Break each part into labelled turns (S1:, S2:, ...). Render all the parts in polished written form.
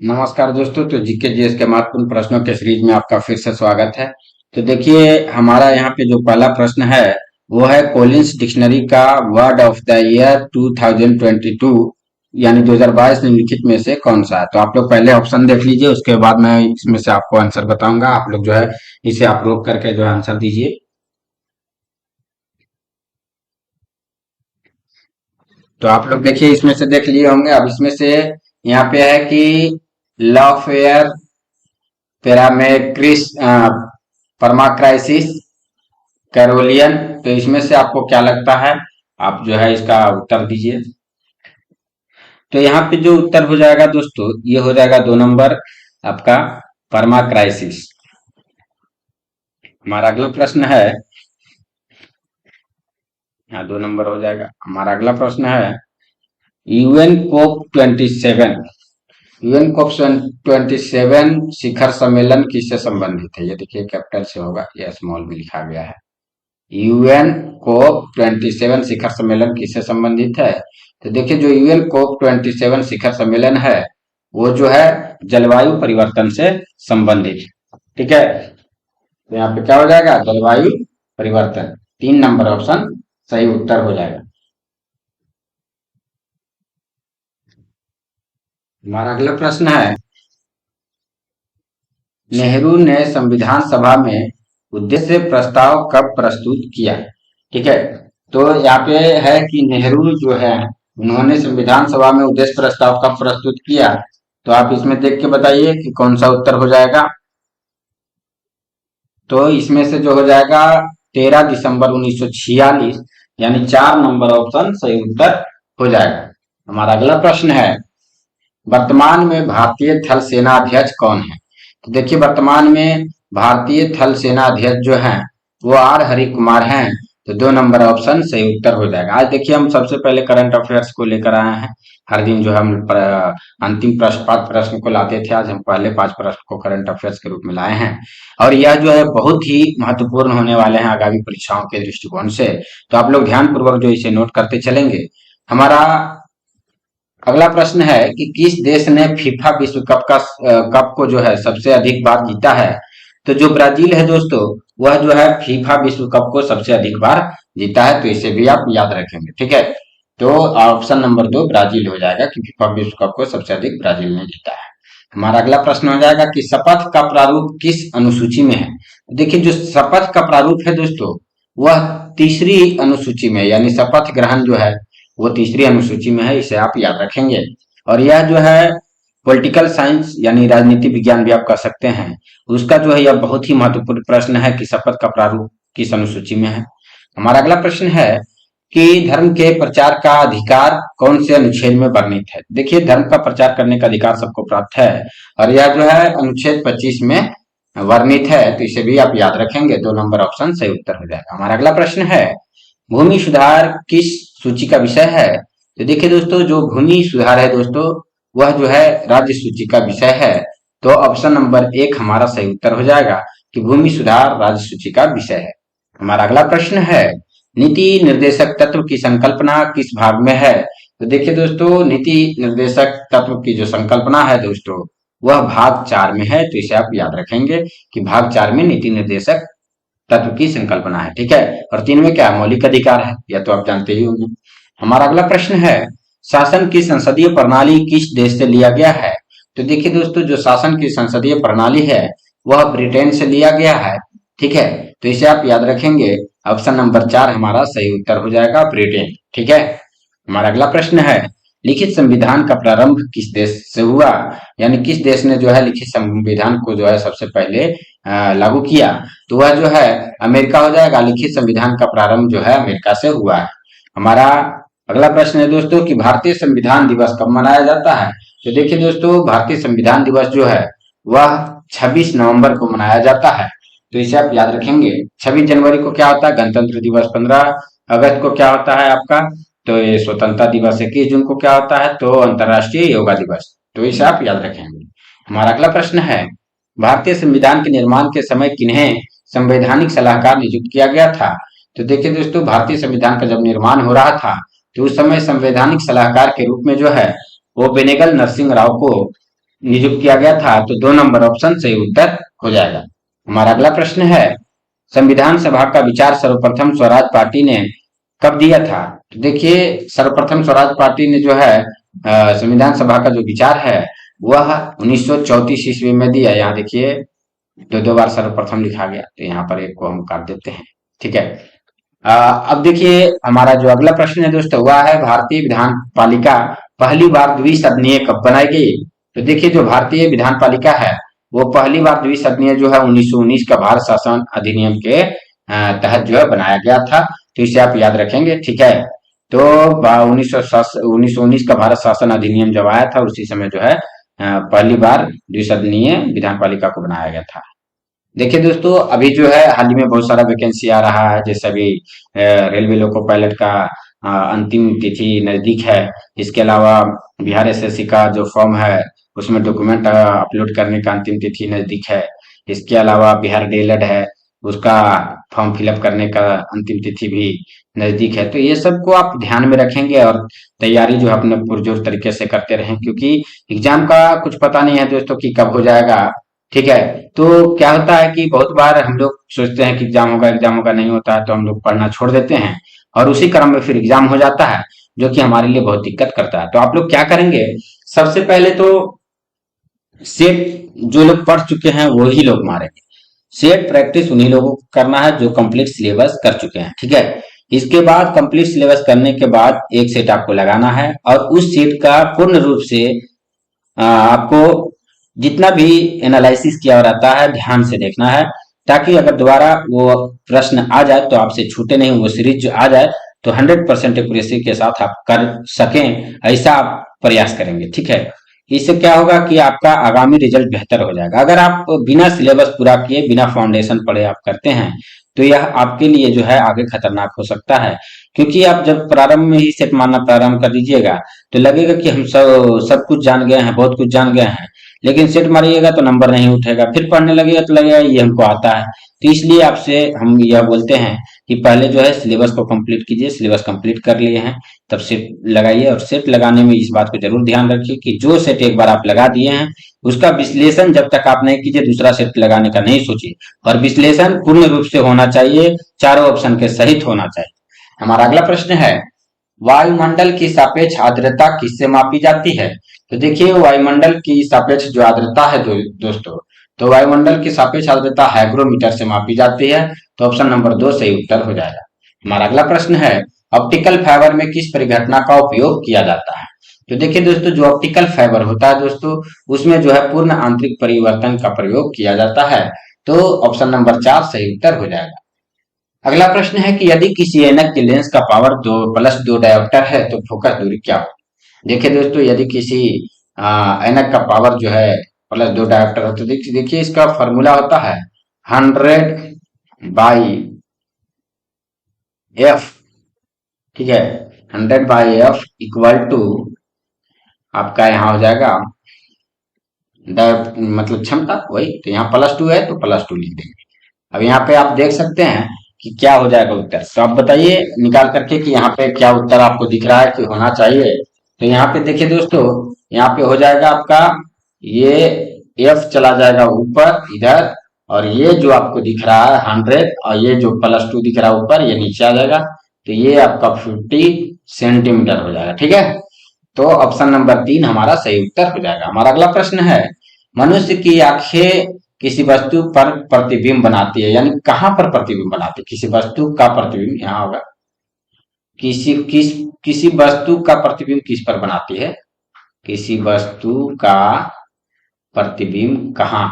S1: नमस्कार दोस्तों। तो जीके जीएस के महत्वपूर्ण प्रश्नों के सीरीज में आपका फिर से स्वागत है। तो देखिए, हमारा यहाँ पे जो पहला प्रश्न है वो है कॉलिंस डिक्शनरी का वर्ड ऑफ द ईयर 2022 यानी 2022 निम्नलिखित में से कौन सा है। तो आप लोग पहले ऑप्शन देख लीजिए, उसके बाद मैं इसमें से आपको आंसर बताऊंगा। आप लोग जो है इसे आप रोक करके जो है आंसर दीजिए। तो आप लोग देखिए, इसमें से देख लिए होंगे। अब इसमें से यहाँ पे है कि लॉफेयर, पेरामेक्रिस, परमाक्राइसिस, कैरोलियन। तो इसमें से आपको क्या लगता है, आप जो है इसका उत्तर दीजिए। तो यहाँ पे जो उत्तर हो जाएगा दोस्तों, ये हो जाएगा 2 नंबर आपका, परमाक्राइसिस। हमारा अगला प्रश्न है, यहाँ 2 नंबर हो जाएगा। हमारा अगला प्रश्न है यूएन कोप 27, यूएन कोप 27 शिखर सम्मेलन किससे संबंधित है। ये देखिए, कैपिटल से होगा या स्मॉल में लिखा गया है। यूएन कोप 27 शिखर सम्मेलन किससे संबंधित है। तो देखिए, जो यूएन कोप 27 शिखर सम्मेलन है वो जो है जलवायु परिवर्तन से संबंधित है। ठीक है, तो यहाँ पे क्या हो जाएगा, जलवायु परिवर्तन। 3 नंबर ऑप्शन सही उत्तर हो जाएगा। हमारा अगला प्रश्न है, नेहरू ने संविधान सभा में उद्देश्य प्रस्ताव कब प्रस्तुत किया। ठीक है, तो यहाँ पे है कि नेहरू जो है उन्होंने संविधान सभा में उद्देश्य प्रस्ताव कब प्रस्तुत किया। तो आप इसमें देख के बताइए कि कौन सा उत्तर हो जाएगा। तो इसमें से जो हो जाएगा 13 दिसंबर 1946, यानी 4 नंबर ऑप्शन सही उत्तर हो जाएगा। हमारा अगला प्रश्न है, वर्तमान में भारतीय थल सेना अध्यक्ष कौन है। तो देखिए, वर्तमान में भारतीय थल सेना अध्यक्ष जो है वो आर हरि कुमार हैं। तो 2 नंबर ऑप्शन सही उत्तर हो जाएगा। आज देखिए, हम सबसे पहले करंट अफेयर्स को लेकर आए हैं। हर दिन जो हम अंतिम प्रश्न 5 प्रश्न को लाते थे, आज हम पहले 5 प्रश्न को करंट अफेयर्स के रूप में लाए हैं। और यह जो है बहुत ही महत्वपूर्ण होने वाले हैं आगामी परीक्षाओं के दृष्टिकोण से। तो आप लोग ध्यान पूर्वक जो इसे नोट करते चलेंगे। हमारा अगला प्रश्न है कि किस देश ने फीफा विश्व कप का कप को जो है सबसे अधिक बार जीता है। तो जो ब्राजील है दोस्तों, वह जो है फीफा विश्व कप को सबसे अधिक बार जीता है। तो इसे भी आप याद रखेंगे। ठीक है, तो ऑप्शन नंबर 2 ब्राजील हो जाएगा कि फीफा विश्व कप को सबसे अधिक ब्राजील ने जीता है। हमारा अगला प्रश्न हो जाएगा कि शपथ का प्रारूप किस अनुसूची में है। देखिए, जो शपथ का प्रारूप है दोस्तों, वह तीसरी अनुसूची में, यानी शपथ ग्रहण जो है वो तीसरी अनुसूची में है। इसे आप याद रखेंगे। और यह जो है पॉलिटिकल साइंस यानी राजनीति विज्ञान भी आप कह सकते हैं, उसका जो है यह बहुत ही महत्वपूर्ण प्रश्न है कि शपथ का प्रारूप किस अनुसूची में है। हमारा अगला प्रश्न है कि धर्म के प्रचार का अधिकार कौन से अनुच्छेद में वर्णित है। देखिए, धर्म का प्रचार करने का अधिकार सबको प्राप्त है और यह जो है अनुच्छेद 25 में वर्णित है। तो इसे भी आप याद रखेंगे। 2 नंबर ऑप्शन सही उत्तर हो जाएगा। हमारा अगला प्रश्न है, भूमि सुधार किस सूची का विषय है। तो देखिए दोस्तों, जो भूमि सुधार है दोस्तों, वह जो है राज्य सूची का विषय है। तो ऑप्शन नंबर 1 हमारा सही उत्तर हो जाएगा कि भूमि सुधार राज्य सूची का विषय है। हमारा अगला प्रश्न है, नीति निर्देशक तत्व की संकल्पना किस भाग में है। तो देखिए दोस्तों, नीति निर्देशक तत्व की जो संकल्पना है दोस्तों, वह भाग 4 में है। तो इसे आप याद रखेंगे कि भाग 4 में नीति निर्देशक तत्व की संकल्पना है। ठीक है, और 3 में क्या है, मौलिक अधिकार है। यह तो आप जानते ही होंगे। हमारा अगला प्रश्न है, शासन की संसदीय प्रणाली किस देश से लिया गया है। तो देखिए दोस्तों, जो शासन की संसदीय प्रणाली है वह ब्रिटेन से लिया गया है। ठीक है, तो इसे आप याद रखेंगे। ऑप्शन नंबर 4 हमारा सही उत्तर हो जाएगा, ब्रिटेन। ठीक है, हमारा अगला प्रश्न है, लिखित संविधान का प्रारंभ किस देश से हुआ। यानी किस देश ने जो है लिखित संविधान को जो है सबसे पहले लागू किया। तो वह जो है अमेरिका हो जाएगा। लिखित संविधान का प्रारंभ जो है अमेरिका से हुआ है। हमारा अगला प्रश्न है दोस्तों कि भारतीय संविधान दिवस कब मनाया जाता है। तो देखिए दोस्तों, भारतीय संविधान दिवस जो है वह 26 नवंबर को मनाया जाता है। तो इसे आप याद रखेंगे। 26 जनवरी को क्या होता है, गणतंत्र दिवस। 15 अगस्त को क्या होता है आपका, तो ये स्वतंत्रता दिवस। 21 जून को क्या होता है, तो अंतर्राष्ट्रीय योगा दिवस। तो इसे आप याद रखेंगे। हमारा अगला प्रश्न है, भारतीय संविधान के निर्माण के समय किन्हें संवैधानिक सलाहकार नियुक्त किया गया था। तो देखिए दोस्तों, भारतीय संविधान का जब निर्माण हो रहा था तो उस समय संवैधानिक सलाहकार के रूप में जो है वो बेनेगल नरसिंह राव को नियुक्त किया गया था, तो 2 नंबर ऑप्शन सही उत्तर हो जाएगा। हमारा अगला प्रश्न है, संविधान सभा का विचार सर्वप्रथम स्वराज पार्टी ने कब दिया था? तो देखिए, सर्वप्रथम स्वराज पार्टी ने जो है संविधान सभा का जो विचार है वह 1934 ईस्वी में दिया। यहाँ देखिए, दो दो बार सर्वप्रथम लिखा गया, तो यहाँ पर एक को हम काट देते हैं। ठीक है। अब देखिए, हमारा जो अगला प्रश्न है दोस्तों, वह है भारतीय विधान पालिका पहली बार द्विसदनीय कब बनाई गई? तो देखिए, जो भारतीय विधान पालिका है वो पहली बार द्विसदनीय जो है 1919 का भारत शासन अधिनियम के तहत जो है बनाया गया था। तो इसे आप याद रखेंगे। ठीक है। तो 1919 का भारत शासन अधिनियम जब आया था उसी समय जो है पहली बार द्विसदनीय विधान पालिका को बनाया गया था। देखिए दोस्तों, अभी जो है हाल ही में बहुत सारा वैकेंसी आ रहा है, जैसे अभी रेलवे लोको पायलट का अंतिम तिथि नजदीक है। इसके अलावा बिहार एसएससी का जो फॉर्म है उसमें डॉक्यूमेंट अपलोड करने का अंतिम तिथि नजदीक है। इसके अलावा बिहार डीएलएड है, उसका फॉर्म फिलअप करने का अंतिम तिथि भी नजदीक है। तो ये सबको आप ध्यान में रखेंगे और तैयारी जो है अपने पुरजोर तरीके से करते रहें, क्योंकि एग्जाम का कुछ पता नहीं है दोस्तों कि कब हो जाएगा। ठीक है। तो क्या होता है कि बहुत बार हम लोग सोचते हैं कि एग्जाम होगा, नहीं होता है तो हम लोग पढ़ना छोड़ देते हैं और उसी क्रम में फिर एग्जाम हो जाता है, जो कि हमारे लिए बहुत दिक्कत करता है। तो आप लोग क्या करेंगे, सबसे पहले तो सेट जो लोग पढ़ चुके हैं वही लोग मारेंगे। सेट प्रैक्टिस उन्हीं लोगों को करना है जो कंप्लीट सिलेबस कर चुके हैं। ठीक है। इसके बाद कंप्लीट सिलेबस करने के बाद एक सेट आपको लगाना है और उस सेट का पूर्ण रूप से आपको जितना भी एनालिसिस किया रहता है ध्यान से देखना है, ताकि अगर दोबारा वो प्रश्न आ जाए तो आपसे छूटे नहीं, वो सीरीज जो आ जाए तो 100% एक्यूरेसी के साथ आप कर सकें, ऐसा आप प्रयास करेंगे। ठीक है। इससे क्या होगा कि आपका आगामी रिजल्ट बेहतर हो जाएगा। अगर आप बिना सिलेबस पूरा किए, बिना फाउंडेशन पढ़े आप करते हैं तो यह आपके लिए जो है आगे खतरनाक हो सकता है, क्योंकि आप जब प्रारंभ में ही सेट मारना प्रारंभ कर दीजिएगा तो लगेगा कि हम सब कुछ जान गए हैं, बहुत कुछ जान गए हैं, लेकिन सेट मारिएगा तो नंबर नहीं उठेगा, फिर पढ़ने लगेगा तो लगेगा ये हमको आता है। तो इसलिए आपसे हम यह बोलते हैं कि पहले जो है सिलेबस को कंप्लीट कीजिए। सिलेबस कंप्लीट कर लिए हैं तब सेट लगाइए, और सेट लगाने में इस बात को जरूर ध्यान रखिए कि जो सेट एक बार आप लगा दिए हैं उसका विश्लेषण जब तक आप नहीं कीजिए दूसरा सेट लगाने का नहीं सोचिए, और विश्लेषण पूर्ण रूप से होना चाहिए, चारों ऑप्शन के सहित होना चाहिए। हमारा अगला प्रश्न है, वायुमंडल की सापेक्ष आर्द्रता किससे मापी जाती है? तो देखिए, वायुमंडल की सापेक्ष जो आर्द्रता है दोस्तों, तो वायुमंडल की सापेक्ष आर्द्रता हाइग्रोमीटर से मापी जाती है। तो ऑप्शन नंबर 2 सही उत्तर हो जाएगा। हमारा अगला प्रश्न है, ऑप्टिकल फाइबर में किस परिघटना का उपयोग किया जाता है? तो देखिए दोस्तों, जो ऑप्टिकल फाइबर होता है दोस्तों, उसमें जो है पूर्ण आंतरिक परिवर्तन का प्रयोग किया जाता है। तो ऑप्शन नंबर 4 सही उत्तर हो जाएगा। अगला प्रश्न है कि यदि किसी ऐनक के लेंस का पावर 2+2 डायोप्टर है तो फोकस दूरी क्या हो? देखिए दोस्तों, यदि किसी ऐनक का पावर जो है +2 डायोप्टर हो तो देखिए इसका फॉर्मूला होता है 100/f। ठीक है। 100/f इक्वल टू आपका यहाँ हो जाएगा मतलब क्षमता वही, तो यहाँ +2 है तो +2 लिख देंगे। अब यहाँ पे आप देख सकते हैं कि क्या हो जाएगा उत्तर, तो आप बताइए निकाल करके कि यहाँ पे क्या उत्तर आपको दिख रहा है कि होना चाहिए। तो यहाँ पे देखिए दोस्तों, यहाँ पे हो जाएगा आपका ये एफ चला जाएगा ऊपर इधर, और ये जो आपको दिख रहा है 100 और ये जो +2 दिख रहा है ऊपर ये नीचे आ जाएगा, तो ये आपका 50 सेंटीमीटर हो जाएगा। ठीक है। तो ऑप्शन नंबर 3 हमारा सही उत्तर हो जाएगा। हमारा अगला प्रश्न है, मनुष्य की आंखें किसी वस्तु पर प्रतिबिंब बनाती है, यानी कहां पर प्रतिबिंब बनाती है? किसी वस्तु का प्रतिबिंब यहाँ होगा, किसी वस्तु का प्रतिबिंब किस पर बनाती है? किसी वस्तु का प्रतिबिंब कहाँ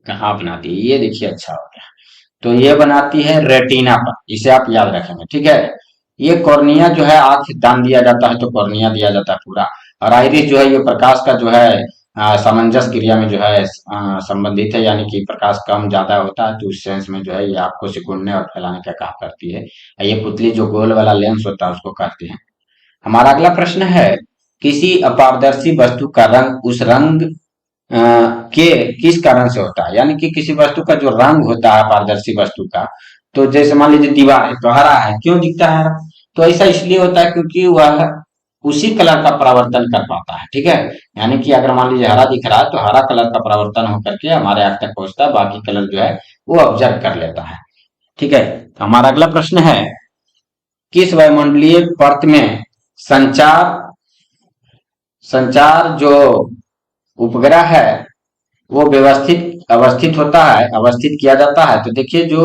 S1: कहाँ बनाती है? ये देखिए, अच्छा हो गया। तो ये बनाती है रेटिना पर, इसे आप याद रखेंगे। ठीक है। ये कॉर्निया जो है, आंख दान दिया जाता है तो कॉर्निया दिया जाता है पूरा, और आइरिस जो है ये प्रकाश का जो है सामंजस्य क्रिया में जो है संबंधित है, यानी कि प्रकाश कम ज्यादा होता है तो उस सेंस में जो है ये आपको सिकुड़ने और फैलाने का काम करती है। ये पुतली जो गोल वाला लेंस होता है उसको कहते हैं। हमारा अगला प्रश्न है, किसी अपारदर्शी वस्तु का रंग उस रंग के किस कारण से होता है? यानी कि किसी वस्तु का जो रंग होता है पारदर्शी वस्तु का, तो जैसे मान लीजिए दीवार है तो हरा है, क्यों दिखता है हरा? तो ऐसा इसलिए होता है क्योंकि वह उसी कलर का परावर्तन कर पाता है। ठीक है, यानी कि अगर मान लीजिए हरा दिख रहा है तो हरा कलर का परावर्तन होकर के हमारे आंख तक पहुंचता है, बाकी कलर जो है वो ऑब्जर्व कर लेता है। ठीक है, तो हमारा अगला प्रश्न है, किस वायुमंडलीय परत में संचार संचार जो उपग्रह है वो व्यवस्थित अवस्थित होता है, अवस्थित किया जाता है? तो देखिए जो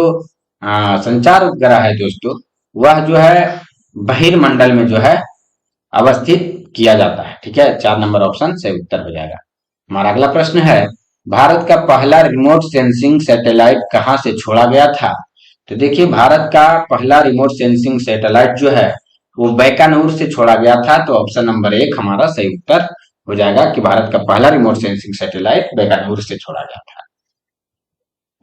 S1: संचार उपग्रह है दोस्तों, वह जो है बहिर्मंडल में जो है अवस्थित किया जाता है। ठीक है, 4 नंबर ऑप्शन से उत्तर हो जाएगा। हमारा अगला प्रश्न है, भारत का पहला रिमोट सेंसिंग सैटेलाइट कहां से छोड़ा गया था? तो देखिए भारत का पहला रिमोट सेंसिंग सैटेलाइट जो है वो बैकानूर से छोड़ा गया था। तो ऑप्शन नंबर 1 हमारा सही उत्तर हो जाएगा कि भारत का पहला रिमोट सेंसिंग सैटेलाइट बैकानूर से छोड़ा गया था।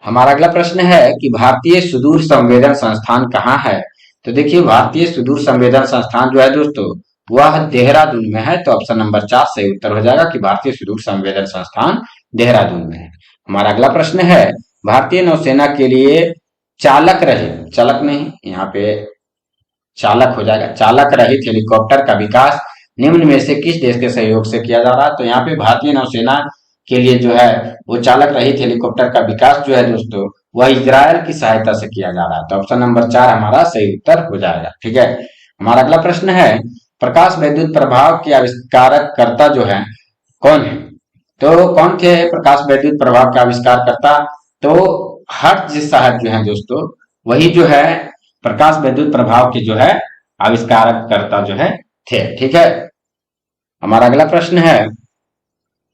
S1: हमारा अगला प्रश्न है कि भारतीय सुदूर संवेदन संस्थान कहाँ है? तो देखिए भारतीय सुदूर संवेदन संस्थान जो है दोस्तों वह देहरादून में है। तो ऑप्शन नंबर 4 सही उत्तर हो जाएगा कि भारतीय सुदूर संवेदन संस्थान देहरादून में है। हमारा अगला प्रश्न है, भारतीय नौसेना के लिए चालक रहित, चालक नहीं यहाँ पे चालक हो जाएगा, चालक रहित हेलीकॉप्टर का विकास निम्न में से किस देश के सहयोग से किया जा रहा है? तो यहाँ पे भारतीय नौसेना के लिए जो है वो चालक रहित हेलीकॉप्टर का विकास जो है दोस्तों वह इजरायल की सहायता से किया जा रहा है। तो ऑप्शन नंबर 4 हमारा सही उत्तर हो जाएगा। ठीक है, हमारा अगला प्रश्न है, प्रकाश वैद्युत प्रभाव के आविष्कारक कर्ता जो है कौन है? तो कौन थे प्रकाश वैद्युत प्रभाव के आविष्कारकर्ता? तो हर्ट्ज साहब जो है दोस्तों वही जो है प्रकाश वैद्युत प्रभाव के जो है आविष्कारकर्ता जो है थे। ठीक है, हमारा अगला प्रश्न है,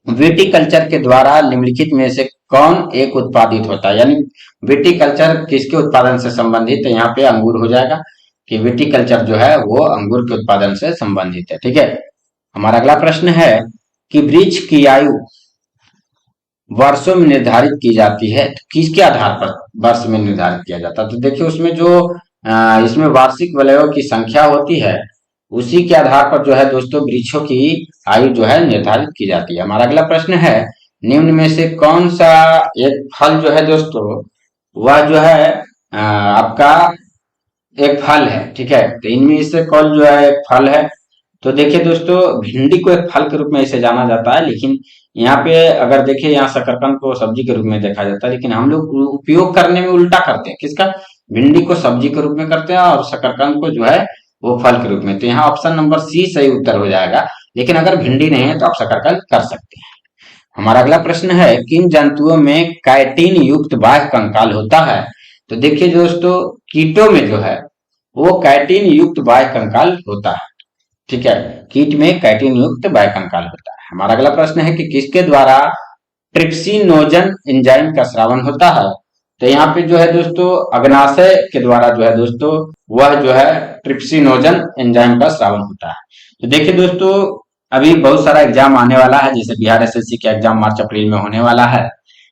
S1: विटिकल्चर के द्वारा निम्नलिखित में से कौन एक उत्पादित होता है? यानी विटिकल्चर किसके उत्पादन से संबंधित है? यहाँ पे अंगूर हो जाएगा कि विटिकल्चर जो है वो अंगूर के उत्पादन से संबंधित है। ठीक है, हमारा अगला प्रश्न है कि वृक्ष की आयु वर्षों में निर्धारित की जाती है, तो किसके आधार पर वर्ष में निर्धारित किया जाता है? तो देखिए उसमें जो इसमें वार्षिक वलयों की संख्या होती है उसी के आधार पर जो है दोस्तों वृक्षों की आयु जो है निर्धारित की जाती है। हमारा अगला प्रश्न है, निम्न में से कौन सा एक फल जो है दोस्तों वह जो है आपका एक फल है? ठीक है, तो इनमें से कौन जो है एक फल है? तो देखिए दोस्तों भिंडी को एक फल के रूप में इसे जाना जाता है, लेकिन यहाँ पे अगर देखिए यहाँ शकरकंद को सब्जी के रूप में देखा जाता है, लेकिन हम लोग उपयोग करने में उल्टा करते हैं। किसका? भिंडी को सब्जी के रूप में करते हैं और शकरकंद को जो है वो फल के रूप में। तो यहाँ ऑप्शन नंबर सी सही उत्तर हो जाएगा, लेकिन अगर भिंडी नहीं है तो आप शकरकंद कर सकते हैं। हमारा अगला प्रश्न है, किन जंतुओं में काइटिन युक्त बाह्य कंकाल होता है? तो देखिए दोस्तों कीटों में जो है वो काइटिन युक्त बाह्य कंकाल होता है। ठीक है, कीट में काइटिन युक्त बाह्य कंकाल होता है। हमारा अगला प्रश्न है कि किसके द्वारा ट्रिप्सिनोजन एंजाइम का स्रावन होता है? तो यहाँ पे जो है दोस्तों अग्नाशय के द्वारा जो है दोस्तों वह जो है ट्रिप्सिनोजन एंजाइम का स्रावन होता है। तो देखिए दोस्तों अभी बहुत सारा एग्जाम आने वाला है, जैसे बिहार एसएससी का एग्जाम मार्च अप्रैल में होने वाला है।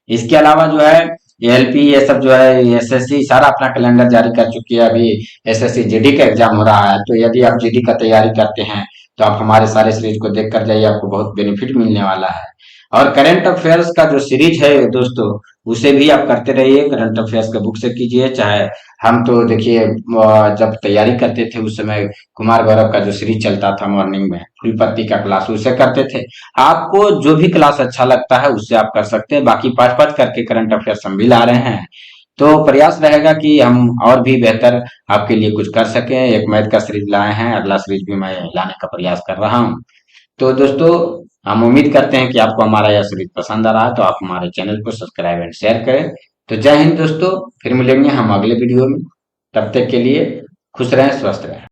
S1: इसके अलावा जो है एलपी ये सब जो है एसएससी सारा अपना कैलेंडर जारी कर चुकी है। अभी एसएससी जीडी का एग्जाम हो रहा है, तो यदि आप जीडी का तैयारी करते हैं तो आप हमारे सारे सीरीज को देख कर जाइए, आपको बहुत बेनिफिट मिलने वाला है। और करंट अफेयर्स का जो सीरीज है दोस्तों उसे भी आप करते रहिए, करंट अफेयर्स का बुक से कीजिए। चाहे हम तो देखिए जब तैयारी करते थे उस समय कुमार गौरव का जो सीरीज चलता था मॉर्निंग में फुल पत्ती का क्लास उसे करते थे। आपको जो भी क्लास अच्छा लगता है उससे आप कर सकते हैं। बाकी पाँच पाँच करके करंट अफेयर्स हम भी ला रहे हैं, तो प्रयास रहेगा कि हम और भी बेहतर आपके लिए कुछ कर सकें। एक मैथ का सीरीज लाए हैं, अगला सीरीज भी मैं लाने का प्रयास कर रहा हूँ। तो दोस्तों हम उम्मीद करते हैं कि आपको हमारा यह सीरीज पसंद आ रहा है, तो आप हमारे चैनल को सब्सक्राइब एंड शेयर करें। तो जय हिंद दोस्तों, फिर मिलेंगे हम अगले वीडियो में। तब तक के लिए खुश रहें, स्वस्थ रहें।